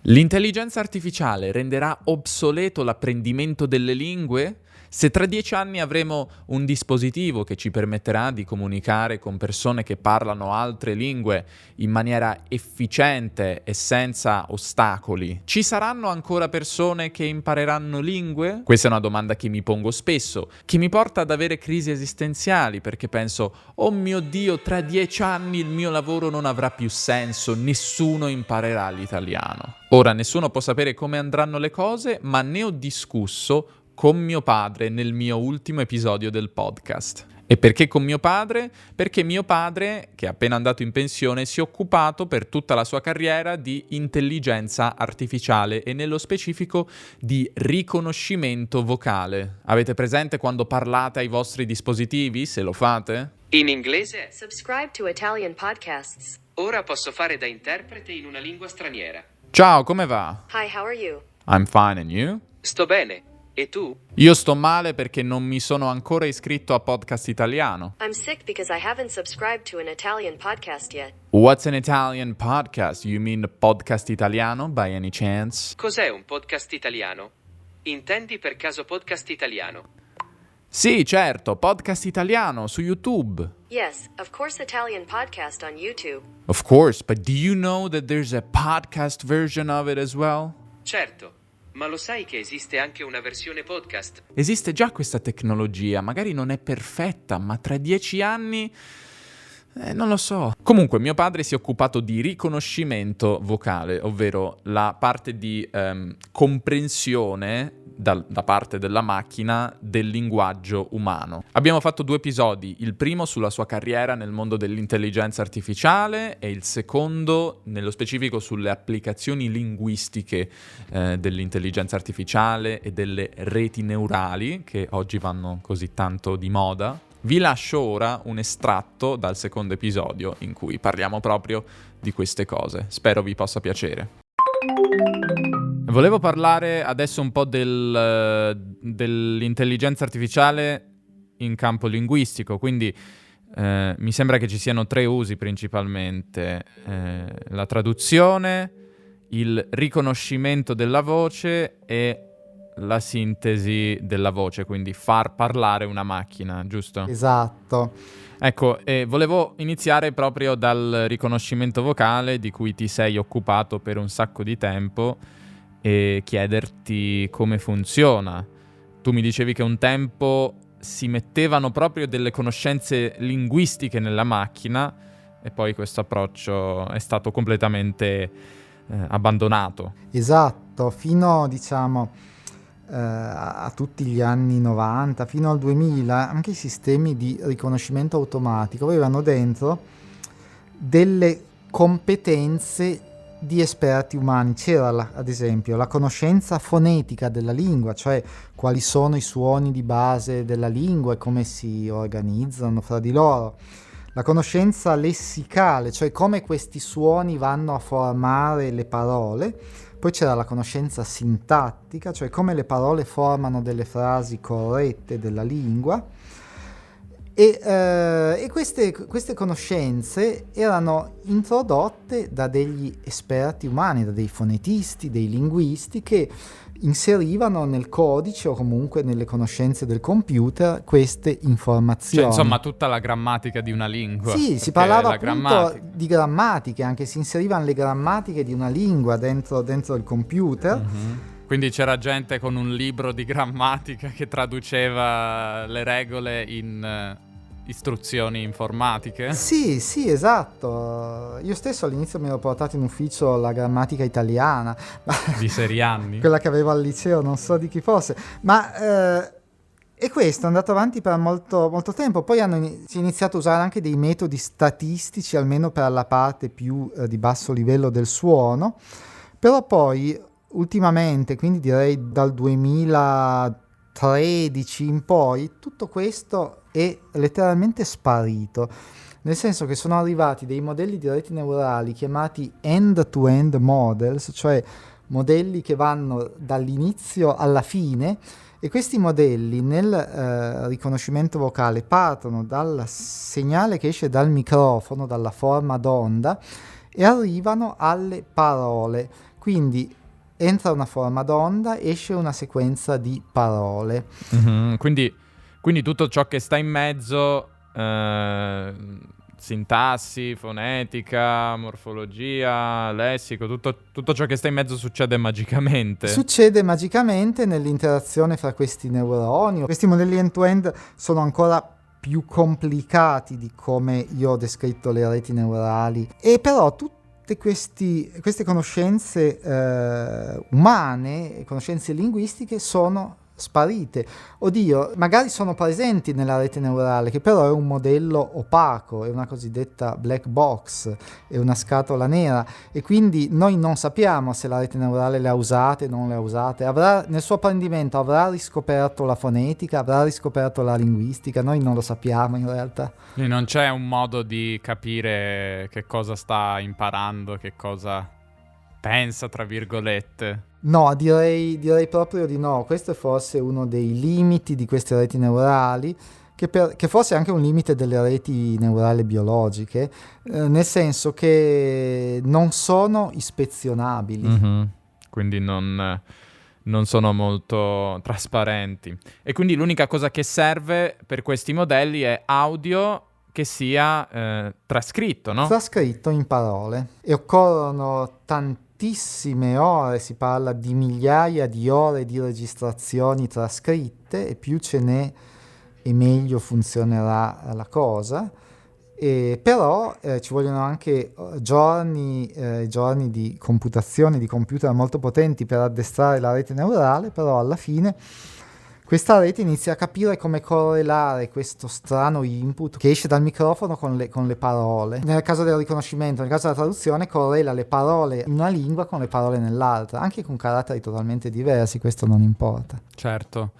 L'intelligenza artificiale renderà obsoleto l'apprendimento delle lingue? Se tra 10 anni avremo un dispositivo che ci permetterà di comunicare con persone che parlano altre lingue in maniera efficiente e senza ostacoli, ci saranno ancora persone che impareranno lingue? Questa è una domanda che mi pongo spesso, che mi porta ad avere crisi esistenziali, perché penso, oh mio Dio, tra 10 anni il mio lavoro non avrà più senso, nessuno imparerà l'italiano. Ora, nessuno può sapere come andranno le cose, ma ne ho discusso con mio padre nel mio ultimo episodio del podcast. E perché con mio padre? Perché mio padre, che è appena andato in pensione, si è occupato per tutta la sua carriera di intelligenza artificiale e nello specifico di riconoscimento vocale. Avete presente quando parlate ai vostri dispositivi, se lo fate? In inglese? Subscribe to Italian podcasts. Ora posso fare da interprete in una lingua straniera. Ciao, come va? Hi, how are you? I'm fine, and you? Sto bene. E tu? Io sto male perché non mi sono ancora iscritto a Podcast Italiano. I'm sick because I haven't subscribed to an Italian podcast yet. What's an Italian podcast? You mean Podcast Italiano, by any chance? Cos'è un podcast italiano? Intendi per caso podcast italiano? Sì, certo, Podcast Italiano su YouTube. Yes, of course, Italian podcast on YouTube. Of course, but do you know that there's a podcast version of it as well? Certo, ma lo sai che esiste anche una versione podcast? Esiste già questa tecnologia, magari non è perfetta, ma tra 10 anni... non lo so. Comunque, mio padre si è occupato di riconoscimento vocale, ovvero la parte di comprensione da parte della macchina del linguaggio umano. Abbiamo fatto 2 episodi, il primo sulla sua carriera nel mondo dell'intelligenza artificiale e il secondo nello specifico sulle applicazioni linguistiche dell'intelligenza artificiale e delle reti neurali che oggi vanno così tanto di moda. Vi lascio ora un estratto dal secondo episodio in cui parliamo proprio di queste cose. Spero vi possa piacere. Volevo parlare adesso un po' dell'intelligenza artificiale in campo linguistico, quindi mi sembra che ci siano 3 usi principalmente. La traduzione, il riconoscimento della voce e la sintesi della voce, quindi far parlare una macchina, giusto? Esatto. Ecco, volevo iniziare proprio dal riconoscimento vocale di cui ti sei occupato per un sacco di tempo e chiederti come funziona. Tu mi dicevi che un tempo si mettevano proprio delle conoscenze linguistiche nella macchina e poi questo approccio è stato completamente abbandonato. Esatto, fino a tutti gli anni 90, fino al 2000, anche i sistemi di riconoscimento automatico avevano dentro delle competenze di esperti umani. C'era ad esempio la conoscenza fonetica della lingua, cioè quali sono i suoni di base della lingua e come si organizzano fra di loro. La conoscenza lessicale, cioè come questi suoni vanno a formare le parole. Poi c'era la conoscenza sintattica, cioè come le parole formano delle frasi corrette della lingua. E queste conoscenze erano introdotte da degli esperti umani, da dei fonetisti, dei linguisti che inserivano nel codice o comunque nelle conoscenze del computer queste informazioni. Cioè, insomma, tutta la grammatica di una lingua. Sì, si parlava appunto di grammatiche, anche si inserivano le grammatiche di una lingua dentro il computer. Mm-hmm. Quindi c'era gente con un libro di grammatica che traduceva le regole in istruzioni informatiche? Sì, esatto. Io stesso all'inizio mi ero portato in ufficio la grammatica italiana. Di Serianni? Quella che avevo al liceo, non so di chi fosse. E questo è andato avanti per molto, molto tempo. Poi si è iniziato a usare anche dei metodi statistici, almeno per la parte più di basso livello del suono. Però poi, ultimamente, quindi direi dal 2013 in poi, tutto questo è letteralmente sparito, nel senso che sono arrivati dei modelli di reti neurali chiamati end-to-end models, cioè modelli che vanno dall'inizio alla fine, e questi modelli nel riconoscimento vocale partono dal segnale che esce dal microfono, dalla forma d'onda, e arrivano alle parole Quindi entra una forma d'onda, esce una sequenza di parole. Quindi tutto ciò che sta in mezzo, sintassi, fonetica, morfologia, lessico, tutto ciò che sta in mezzo succede magicamente. Succede magicamente nell'interazione fra questi neuroni. Questi modelli end-to-end sono ancora più complicati di come io ho descritto le reti neurali, e però tutte queste conoscenze umane, conoscenze linguistiche, sono sparite. Oddio, magari sono presenti nella rete neurale, che però è un modello opaco, è una cosiddetta black box, è una scatola nera, e quindi noi non sappiamo se la rete neurale le ha usate, non le ha usate. Nel suo apprendimento avrà riscoperto la fonetica, avrà riscoperto la linguistica, noi non lo sappiamo in realtà. Quindi non c'è un modo di capire che cosa sta imparando, che cosa pensa, tra virgolette. No, direi proprio di no. Questo è forse uno dei limiti di queste reti neurali, che forse è anche un limite delle reti neurali biologiche, nel senso che non sono ispezionabili. Mm-hmm. Quindi non sono molto trasparenti. E quindi l'unica cosa che serve per questi modelli è audio che sia trascritto, no? Trascritto in parole. E occorrono tantissime ore, si parla di migliaia di ore di registrazioni trascritte, e più ce n'è e meglio funzionerà la cosa. Però ci vogliono anche giorni di computazione, di computer molto potenti per addestrare la rete neurale, però alla fine questa rete inizia a capire come correlare questo strano input che esce dal microfono con le parole. Nel caso del riconoscimento, nel caso della traduzione, correla le parole in una lingua con le parole nell'altra, anche con caratteri totalmente diversi, questo non importa. Certo.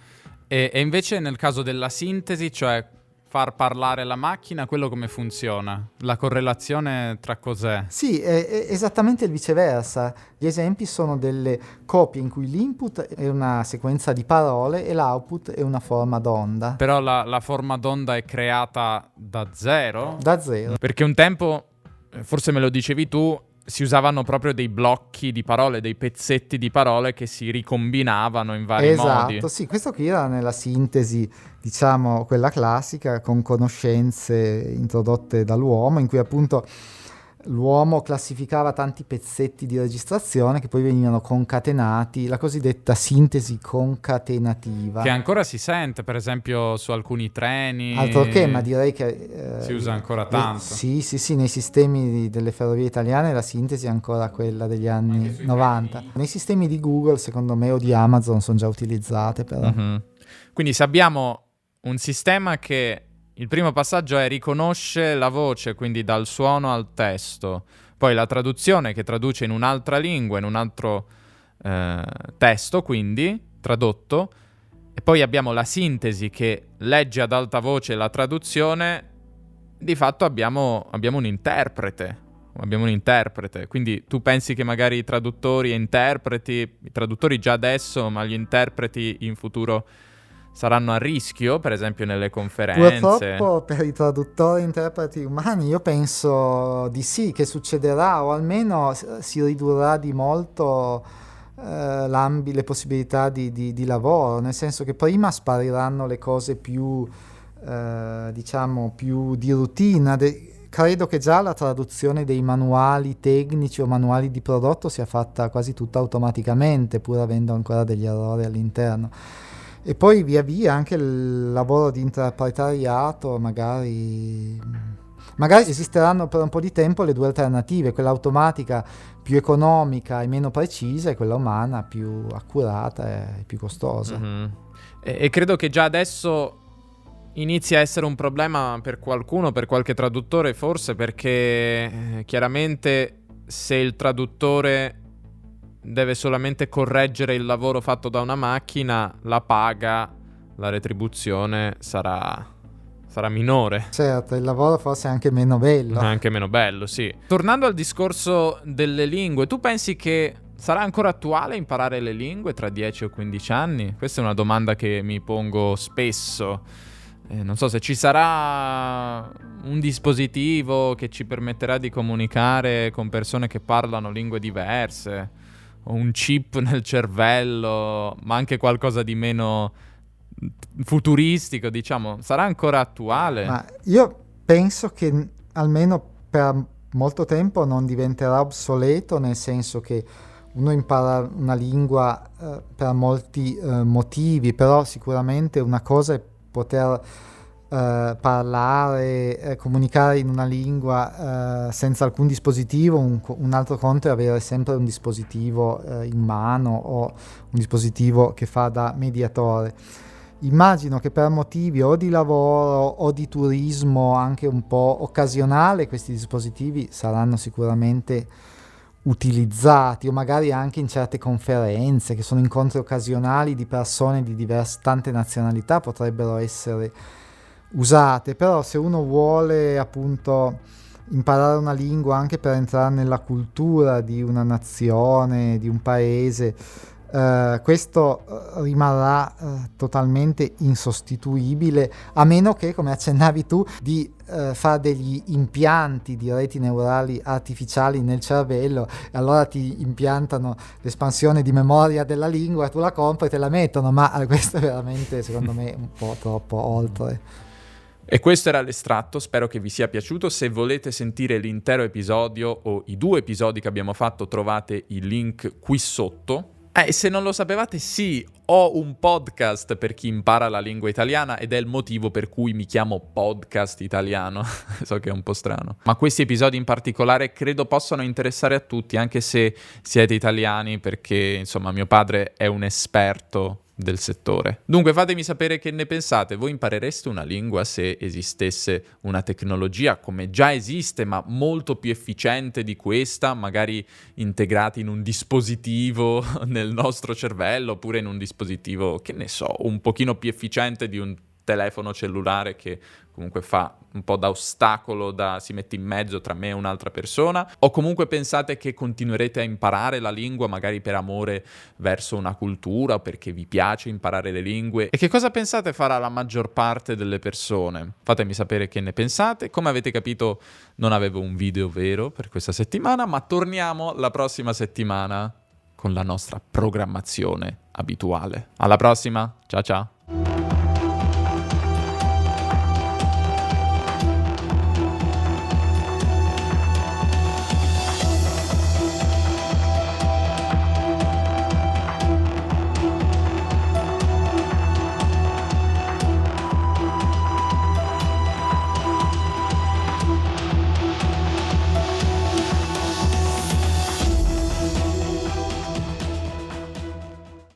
E invece nel caso della sintesi, cioè far parlare la macchina, quello come funziona? La correlazione tra cos'è? Sì, è esattamente il viceversa. Gli esempi sono delle copie in cui l'input è una sequenza di parole e l'output è una forma d'onda. Però la forma d'onda è creata da zero? Da zero. Perché un tempo, forse me lo dicevi tu, si usavano proprio dei blocchi di parole, dei pezzetti di parole che si ricombinavano in vari modi. Esatto, sì, questo qui era nella sintesi, diciamo, quella classica, con conoscenze introdotte dall'uomo, in cui appunto l'uomo classificava tanti pezzetti di registrazione che poi venivano concatenati, la cosiddetta sintesi concatenativa. Che ancora si sente, per esempio, su alcuni treni. Altro che, ma direi che si usa ancora tanto. Sì, nei sistemi delle ferrovie italiane la sintesi è ancora quella degli anni 90. Treni. Nei sistemi di Google, secondo me, o di Amazon sono già utilizzate, però. Mm-hmm. Quindi se abbiamo un sistema che il primo passaggio è riconosce la voce, quindi dal suono al testo, poi la traduzione che traduce in un'altra lingua, in un altro testo, quindi tradotto, e poi abbiamo la sintesi che legge ad alta voce la traduzione, di fatto abbiamo un interprete. Quindi tu pensi che magari i traduttori già adesso, ma gli interpreti in futuro saranno a rischio, per esempio nelle conferenze? Purtroppo per i traduttori e interpreti umani io penso di sì, che succederà, o almeno si ridurrà di molto le possibilità di lavoro, nel senso che prima spariranno le cose più, diciamo, più di routine. Credo che già la traduzione dei manuali tecnici o manuali di prodotto sia fatta quasi tutta automaticamente, pur avendo ancora degli errori all'interno. E poi via via anche il lavoro di interpretariato, magari esisteranno per un po' di tempo le due alternative, quella automatica più economica e meno precisa, e quella umana più accurata e più costosa. Mm-hmm. E credo che già adesso inizia a essere un problema per qualcuno, per qualche traduttore forse, perché chiaramente se il traduttore deve solamente correggere il lavoro fatto da una macchina, la paga, la retribuzione sarà minore. Certo, il lavoro forse è anche meno bello. Anche meno bello, sì. Tornando al discorso delle lingue, tu pensi che sarà ancora attuale imparare le lingue tra 10 o 15 anni? Questa è una domanda che mi pongo spesso. Non so se ci sarà un dispositivo che ci permetterà di comunicare con persone che parlano lingue diverse, un chip nel cervello, ma anche qualcosa di meno futuristico, diciamo, sarà ancora attuale? Ma io penso che almeno per molto tempo non diventerà obsoleto, nel senso che uno impara una lingua per molti motivi, però sicuramente una cosa è poter parlare, comunicare in una lingua senza alcun dispositivo, un altro conto è avere sempre un dispositivo in mano o un dispositivo che fa da mediatore. Immagino che per motivi o di lavoro o di turismo anche un po' occasionale questi dispositivi saranno sicuramente utilizzati, o magari anche in certe conferenze che sono incontri occasionali di persone di tante nazionalità potrebbero essere usate. Però se uno vuole appunto imparare una lingua anche per entrare nella cultura di una nazione, di un paese, questo rimarrà totalmente insostituibile, a meno che, come accennavi tu, di fare degli impianti di reti neurali artificiali nel cervello, e allora ti impiantano l'espansione di memoria della lingua, tu la compri e te la mettono, ma questo è veramente, secondo me, un po' troppo oltre. E questo era l'estratto, spero che vi sia piaciuto. Se volete sentire l'intero episodio o i 2 episodi che abbiamo fatto, trovate il link qui sotto. E se non lo sapevate, sì, ho un podcast per chi impara la lingua italiana ed è il motivo per cui mi chiamo Podcast Italiano. So che è un po' strano. Ma questi episodi in particolare credo possano interessare a tutti, anche se siete italiani, perché insomma mio padre è un esperto del settore. Dunque fatemi sapere che ne pensate. Voi imparereste una lingua se esistesse una tecnologia come già esiste, ma molto più efficiente di questa, magari integrata in un dispositivo nel nostro cervello, oppure in un dispositivo, che ne so, un pochino più efficiente di un telefono cellulare che comunque fa un po' da ostacolo, si mette in mezzo tra me e un'altra persona? O comunque pensate che continuerete a imparare la lingua magari per amore verso una cultura o perché vi piace imparare le lingue? E che cosa pensate farà la maggior parte delle persone? Fatemi sapere che ne pensate. Come avete capito, non avevo un video vero per questa settimana, ma torniamo la prossima settimana con la nostra programmazione abituale. Alla prossima, ciao ciao!